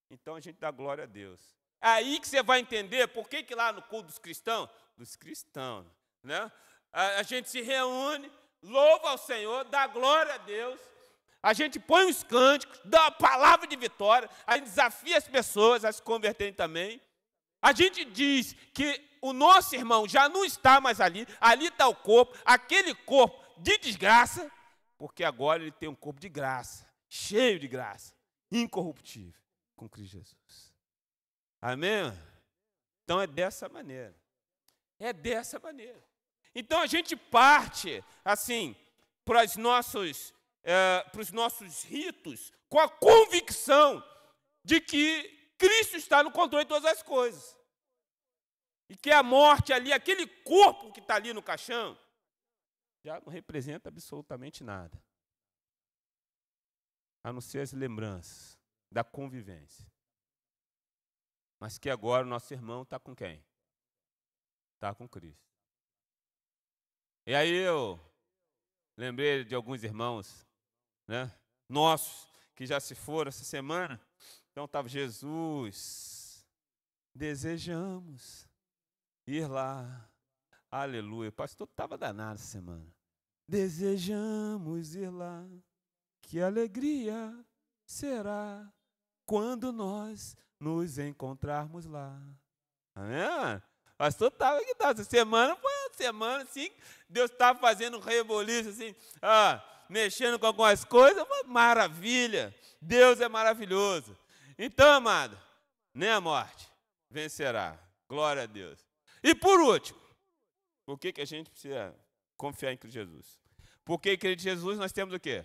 Então, a gente dá glória a Deus. É aí que você vai entender por que lá no culto dos cristãos, né? A gente se reúne, louva ao Senhor, dá glória a Deus, a gente põe os cânticos, dá a palavra de vitória, a gente desafia as pessoas a se converterem também. A gente diz que o nosso irmão já não está mais ali está o corpo, aquele corpo de desgraça, porque agora ele tem um corpo de graça, cheio de graça, incorruptível, com Cristo Jesus. Amém? Então é dessa maneira. É dessa maneira. Então a gente parte, assim, para os nossos ritos, com a convicção de que Cristo está no controle de todas as coisas. E que a morte ali, aquele corpo que está ali no caixão, já não representa absolutamente nada. A não ser as lembranças da convivência. Mas que agora o nosso irmão está com quem? Está com Cristo. E aí eu lembrei de alguns irmãos, né, nossos, que já se foram essa semana. Então estava Jesus, desejamos ir lá. Aleluia. O pastor estava danado essa semana. Desejamos ir lá, que alegria será quando nós nos encontrarmos lá. Amém? O pastor estava aqui, essa semana foi uma semana assim, Deus estava fazendo um reboliço assim, mexendo com algumas coisas, uma maravilha. Deus é maravilhoso. Então, amado, nem a morte vencerá. Glória a Deus. E por último, por que a gente precisa confiar em Cristo Jesus? Porque em Cristo Jesus nós temos o quê?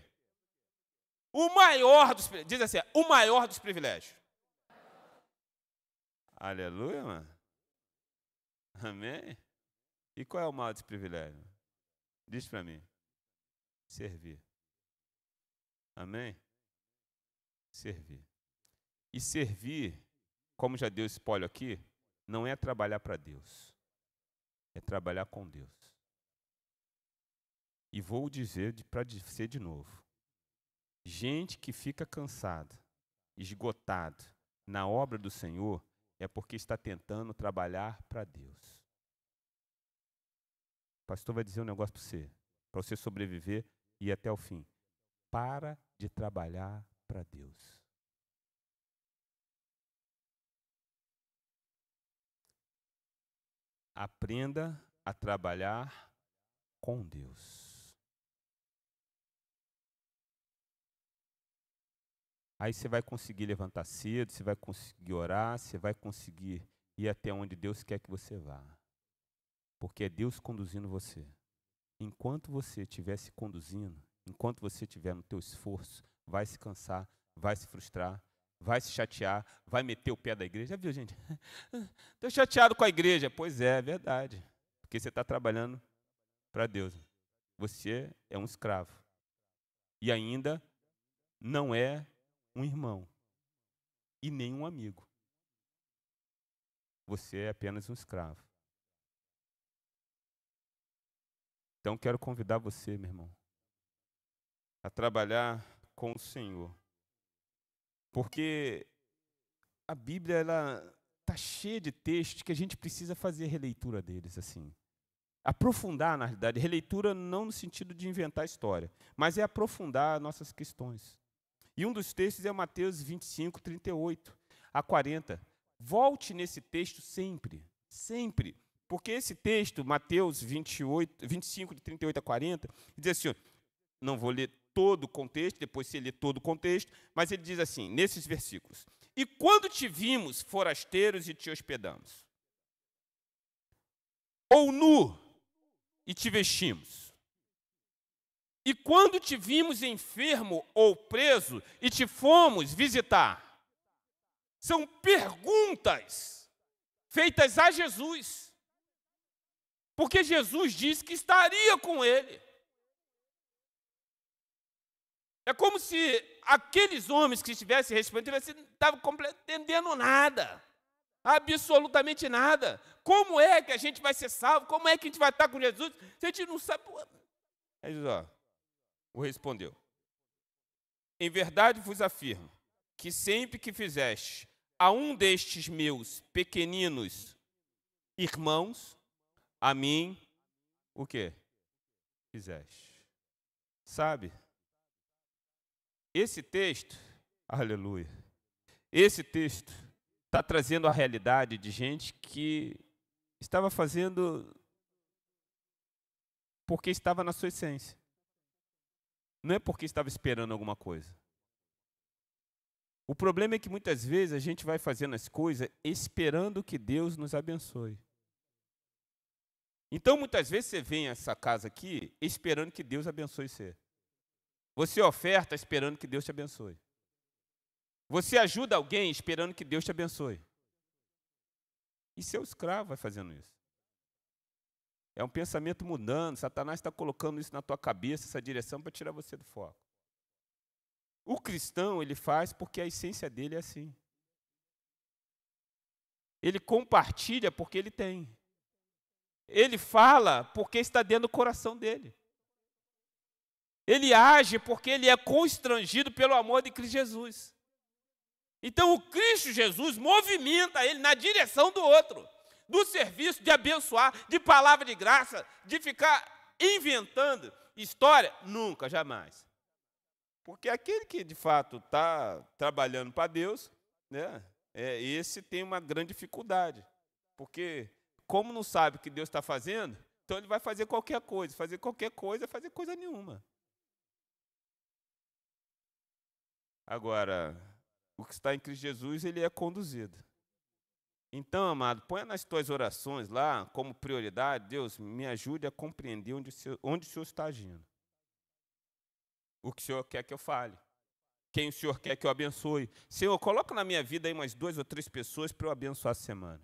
O maior dos privilégios. Diz assim, o maior dos privilégios. Aleluia, mano. Amém? E qual é o maior dos privilégios? Diz para mim. Servir. Amém? Servir. E servir, como já deu spoiler aqui, não é trabalhar para Deus. É trabalhar com Deus. E vou dizer para dizer de novo. Gente que fica cansada, esgotado na obra do Senhor, é porque está tentando trabalhar para Deus. O pastor vai dizer um negócio para você sobreviver e ir até o fim. Para de trabalhar para Deus. Aprenda a trabalhar com Deus. Aí você vai conseguir levantar cedo, você vai conseguir orar, você vai conseguir ir até onde Deus quer que você vá. Porque é Deus conduzindo você. Enquanto você estiver se conduzindo, enquanto você estiver no teu esforço, vai se cansar, vai se frustrar, vai se chatear, vai meter o pé da igreja. Já viu, gente? Estou chateado com a igreja. Pois é verdade. Porque você está trabalhando para Deus. Você é um escravo. E ainda não é um irmão. e nem um amigo. Você é apenas um escravo. Então, quero convidar você, meu irmão, a trabalhar com o Senhor. Porque a Bíblia, ela está cheia de textos que a gente precisa fazer releitura deles, assim. Aprofundar, na realidade. Releitura não no sentido de inventar história, mas é aprofundar nossas questões. E um dos textos é Mateus 25, 38 a 40. Volte nesse texto sempre, sempre. Porque esse texto, Mateus 25, de 38 a 40, diz assim, não vou ler todo o contexto, depois você lê todo o contexto, mas ele diz assim, nesses versículos, e quando te vimos forasteiros e te hospedamos, ou nu e te vestimos, e quando te vimos enfermo ou preso e te fomos visitar. São perguntas feitas a Jesus, porque Jesus disse que estaria com ele. É como se aqueles homens que estivessem respondendo não estavam entendendo nada, absolutamente nada. Como é que a gente vai ser salvo? Como é que a gente vai estar com Jesus? Se a gente não sabe. Aí diz, o respondeu: em verdade vos afirmo que sempre que fizeste a um destes meus pequeninos irmãos, a mim, o quê? Fizeste. Sabe? Esse texto, aleluia, esse texto está trazendo a realidade de gente que estava fazendo porque estava na sua essência. Não é porque estava esperando alguma coisa. O problema é que muitas vezes a gente vai fazendo as coisas esperando que Deus nos abençoe. Então, muitas vezes você vem a essa casa aqui esperando que Deus abençoe você. Você oferta esperando que Deus te abençoe. Você ajuda alguém esperando que Deus te abençoe. E seu escravo vai fazendo isso. É um pensamento mudando, Satanás está colocando isso na tua cabeça, essa direção, para tirar você do foco. O cristão, ele faz porque a essência dele é assim. Ele compartilha porque ele tem. Ele fala porque está dentro do coração dele. Ele age porque ele é constrangido pelo amor de Cristo Jesus. Então, o Cristo Jesus movimenta ele na direção do outro, do serviço de abençoar, de palavra de graça, de ficar inventando história, nunca, jamais. Porque aquele que, de fato, está trabalhando para Deus, né, esse tem uma grande dificuldade. Porque, como não sabe o que Deus está fazendo, então ele vai fazer qualquer coisa. Fazer qualquer coisa é fazer coisa nenhuma. Agora, o que está em Cristo Jesus, ele é conduzido. Então, amado, ponha nas tuas orações lá, como prioridade, Deus, me ajude a compreender onde o Senhor está agindo. O que o Senhor quer que eu fale. Quem o Senhor quer que eu abençoe. Senhor, coloca na minha vida aí umas 2 ou 3 pessoas para eu abençoar a semana.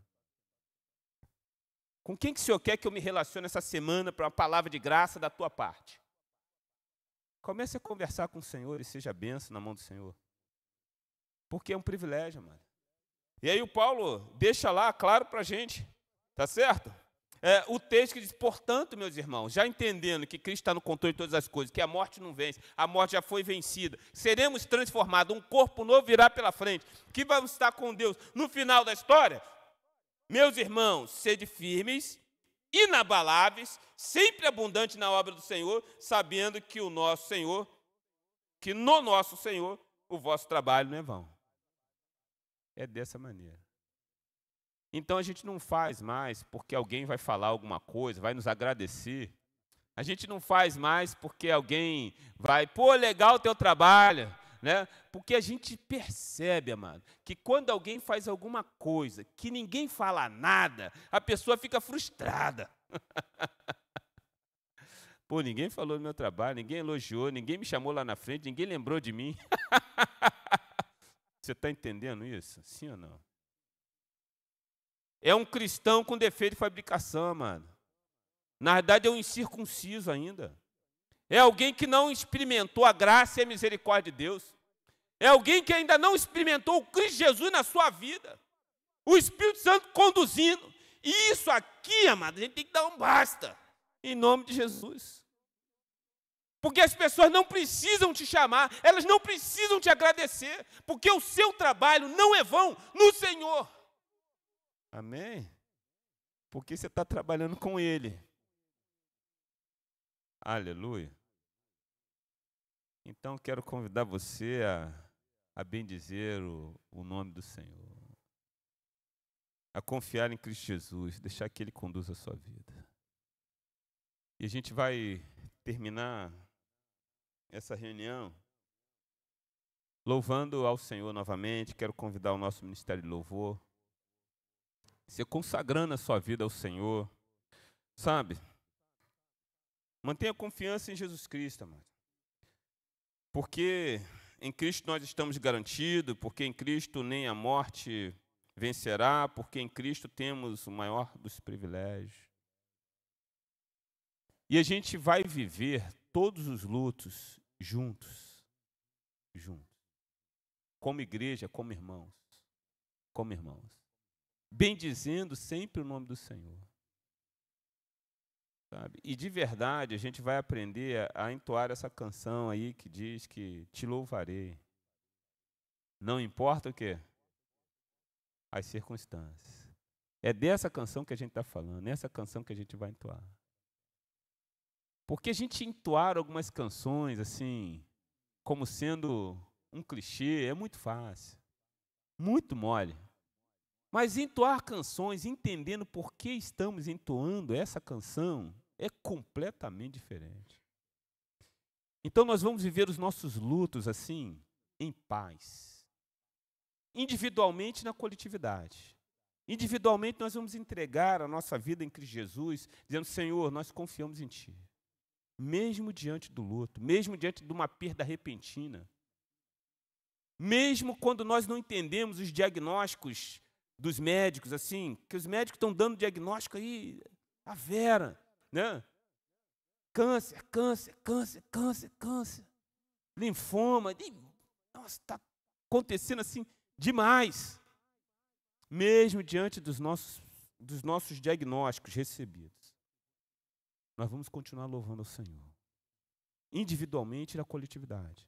Com quem que o Senhor quer que eu me relacione essa semana para uma palavra de graça da tua parte? Comece a conversar com o Senhor e seja bênção na mão do Senhor. Porque é um privilégio, mano. E aí o Paulo deixa lá claro para a gente, tá certo? O texto que diz, portanto, meus irmãos, já entendendo que Cristo está no controle de todas as coisas, que a morte não vence, a morte já foi vencida, seremos transformados, um corpo novo virá pela frente, que vamos estar com Deus no final da história. Meus irmãos, sede firmes, inabaláveis, sempre abundantes na obra do Senhor, sabendo que no nosso Senhor, o vosso trabalho não é vão. É dessa maneira. Então a gente não faz mais porque alguém vai falar alguma coisa, vai nos agradecer. A gente não faz mais porque alguém vai, legal o teu trabalho, né? Porque a gente percebe, amado, que quando alguém faz alguma coisa, que ninguém fala nada, a pessoa fica frustrada. Ninguém falou do meu trabalho, ninguém elogiou, ninguém me chamou lá na frente, ninguém lembrou de mim. Você está entendendo isso? Sim ou não? É um cristão com defeito de fabricação, mano. Na verdade, é um incircunciso ainda. É alguém que não experimentou a graça e a misericórdia de Deus. É alguém que ainda não experimentou o Cristo Jesus na sua vida. O Espírito Santo conduzindo. E isso aqui, amado, a gente tem que dar um basta. Em nome de Jesus. Porque as pessoas não precisam te chamar, elas não precisam te agradecer, porque o seu trabalho não é vão no Senhor. Amém? Porque você está trabalhando com Ele. Aleluia. Então, quero convidar você a bendizer o nome do Senhor. A confiar em Cristo Jesus, deixar que Ele conduza a sua vida. E a gente vai terminar essa reunião louvando ao Senhor novamente. Quero convidar o nosso Ministério de Louvor. Você consagrando a sua vida ao Senhor. Sabe? Mantenha confiança em Jesus Cristo, amado. Porque em Cristo nós estamos garantidos, porque em Cristo nem a morte vencerá, porque em Cristo temos o maior dos privilégios. E a gente vai viver todos os lutos juntos. Como igreja, como irmãos. Bendizendo sempre o nome do Senhor. Sabe? E de verdade a gente vai aprender a entoar essa canção aí que diz que te louvarei. Não importa o quê? As circunstâncias. É dessa canção que a gente está falando, nessa canção que a gente vai entoar. Porque a gente entoar algumas canções assim, como sendo um clichê, é muito fácil, muito mole. Mas entoar canções, entendendo por que estamos entoando essa canção, é completamente diferente. Então nós vamos viver os nossos lutos assim, em paz. Individualmente na coletividade. Individualmente nós vamos entregar a nossa vida em Cristo Jesus, dizendo, Senhor, nós confiamos em Ti. Mesmo diante do luto, mesmo diante de uma perda repentina, mesmo quando nós não entendemos os diagnósticos dos médicos, assim, que os médicos estão dando diagnóstico aí, a vera, né? Câncer, linfoma, nossa, está acontecendo assim demais. Mesmo diante dos nossos diagnósticos recebidos, nós vamos continuar louvando ao Senhor, individualmente e na coletividade,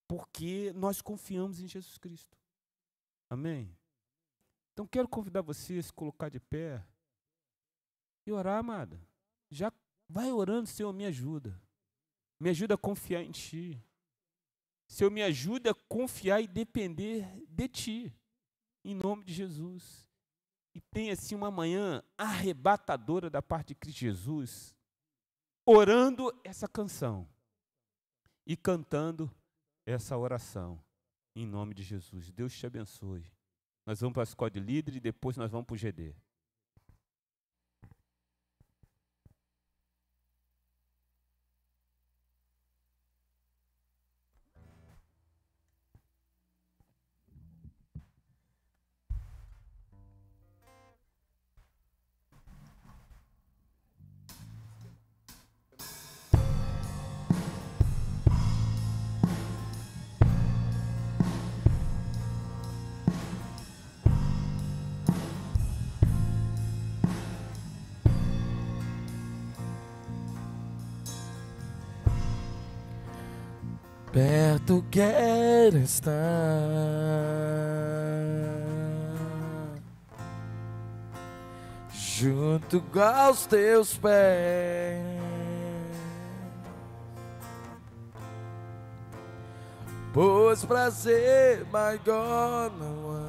porque nós confiamos em Jesus Cristo. Amém? Então, quero convidar você a se colocar de pé e orar, amada. Já vai orando, Senhor, me ajuda. Me ajuda a confiar em Ti. Senhor, me ajuda a confiar e depender de Ti. Em nome de Jesus. E tenha, assim, uma manhã arrebatadora da parte de Cristo Jesus, orando essa canção e cantando essa oração. Em nome de Jesus. Deus te abençoe. Nós vamos para a escola de líder e depois nós vamos para o GD. Perto quero estar, junto aos teus pés, pois prazer maior não há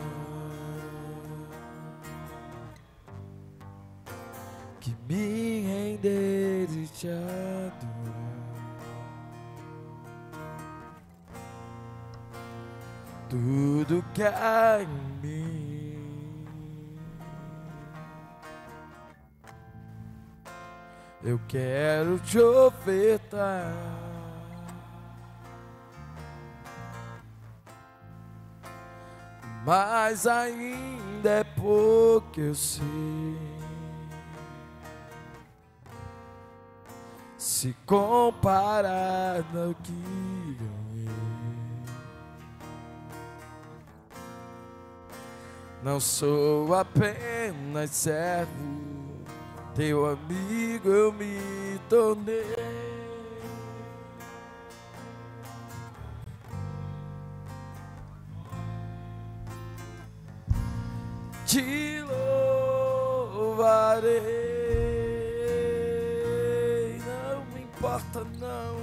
que me render e te adorar. Tudo que há em mim, eu quero te ofertar. Mas ainda é pouco, eu sei. Se comparado ao que ganhei, Não sou apenas servo, teu amigo eu me tornei. Te louvarei, não me importa não.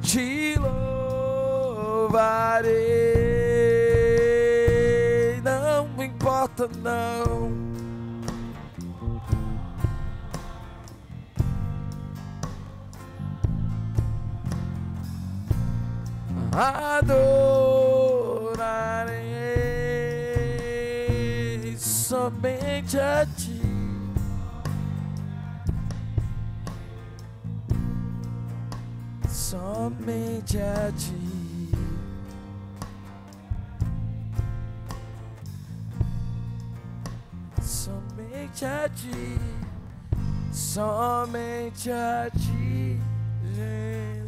Te louvarei, não me importa não. Adorarei somente a ti. Somente a ti, somente a ti, somente a ti, Jesus.